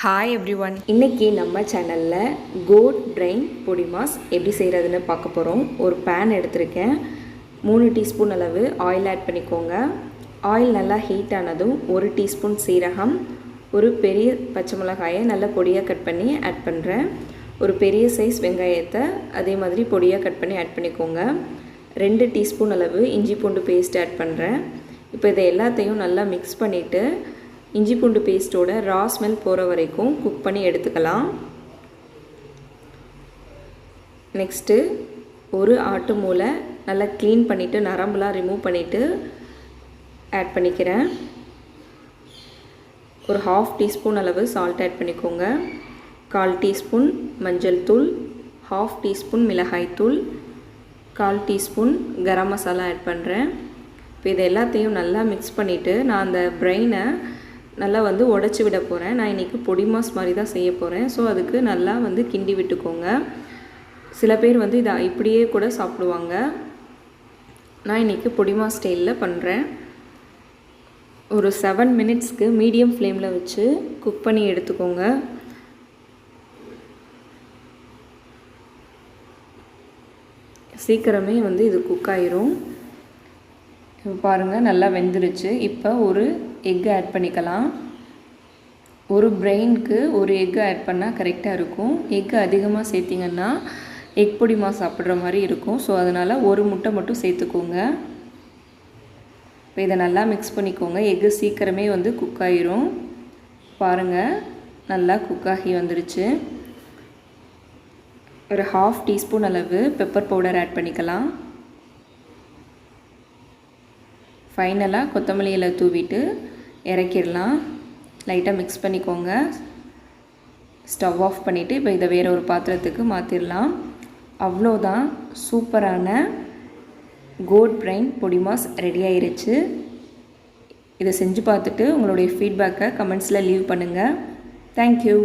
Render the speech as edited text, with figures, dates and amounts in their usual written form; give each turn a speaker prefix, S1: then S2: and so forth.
S1: Hi everyone, இன்றைக்கி நம்ம சேனலில் கோட் பிரெயின் பொடி மாஸ் எப்படி செய்கிறதுன்னு பார்க்க போகிறோம். ஒரு பேன் எடுத்திருக்கேன். 3 டீஸ்பூன் அளவு ஆயில் ஆட் பண்ணிக்கோங்க. ஆயில் நல்லா ஹீட் ஆனதும் 1 டீஸ்பூன் சீரகம், ஒரு பெரிய பச்சை மிளகாயை நல்லா பொடியாக கட் பண்ணி ஆட் பண்ணுறேன். ஒரு பெரிய சைஸ் வெங்காயத்தை அதே மாதிரி பொடியாக கட் பண்ணி ஆட் பண்ணிக்கோங்க. 2 டீஸ்பூன் அளவு இஞ்சி பூண்டு பேஸ்ட் ஆட் பண்ணுறேன். இப்போ இதை எல்லாத்தையும் நல்லா மிக்ஸ் பண்ணிவிட்டு இஞ்சி பூண்டு பேஸ்ட்டோட ரா ஸ்மெல் போகிற வரைக்கும் குக் பண்ணி எடுத்துக்கலாம். நெக்ஸ்ட்டு ஒரு ஆட்டு மூளை நல்லா க்ளீன் பண்ணிவிட்டு நரம்புலாம் ரிமூவ் பண்ணிவிட்டு ஆட் பண்ணிக்கிறேன். ஒரு 1/2 டீஸ்பூன் அளவு சால்ட் ஆட் பண்ணிக்கோங்க. 1/4 டீஸ்பூன் மஞ்சள் தூள், 1/2 டீஸ்பூன் மிளகாய் தூள், 1/4 டீஸ்பூன் கரம் மசாலா ஆட் பண்ணுறேன். இப்போ இது எல்லாத்தையும் நல்லா மிக்ஸ் பண்ணிவிட்டு நான் அந்த பிரெயினை நல்லா உடச்சி விட போகிறேன். நான் இன்றைக்கி பொடி மாஸ் மாதிரி தான் செய்ய போகிறேன். ஸோ அதுக்கு நல்லா கிண்டி விட்டுக்கோங்க. சில பேர் இதை இப்படியே கூட சாப்பிடுவாங்க. நான் இன்றைக்கி பொடி மாஸ் ஸ்டைலில் பண்ணுறேன். ஒரு 7 மினிட்ஸ்க்கு மீடியம் ஃப்ளேமில் வச்சு குக் பண்ணி எடுத்துக்கோங்க. சீக்கிரமே இது குக் ஆயிரும். இப்போ பாருங்கள், நல்லா வெந்துருச்சு. இப்போ ஒரு எக் ஆட் பண்ணிக்கலாம். ஒரு பிரெயினுக்கு ஒரு எக் ஆட் பண்ணால் கரெக்டாக இருக்கும். எக் அதிகமாக சேர்த்திங்கன்னா எக் பொடி மாஸ் சாப்பிட்ற மாதிரி இருக்கும். ஸோ அதனால் ஒரு முட்டை மட்டும் சேர்த்துக்கோங்க. இப்போ இதை நல்லா மிக்ஸ் பண்ணிக்கோங்க. எக்கு சீக்கிரமே குக் ஆயிரும். பாருங்கள், நல்லா குக் ஆகி வந்துருச்சு. ஒரு 1/2 டீஸ்பூன் அளவு பெப்பர் பவுடர் ஆட் பண்ணிக்கலாம். ஃபைனலாக கொத்தமல்லி இலை தூவிட்டு இறக்கிடலாம். லைட்டாக மிக்ஸ் பண்ணிக்கோங்க. ஸ்டவ் ஆஃப் பண்ணிவிட்டு இப்போ இதை வேறு ஒரு பாத்திரத்துக்கு மாற்றிடலாம். அவ்வளோதான், சூப்பரான கோட் பிரெயின் பொடி மாஸ் ரெடி ஆயிருச்சு. இதை செஞ்சு பார்த்துட்டு உங்களுடைய ஃபீட்பேக்கை கமெண்ட்ஸில் லீவ் பண்ணுங்கள். தேங்க்யூ.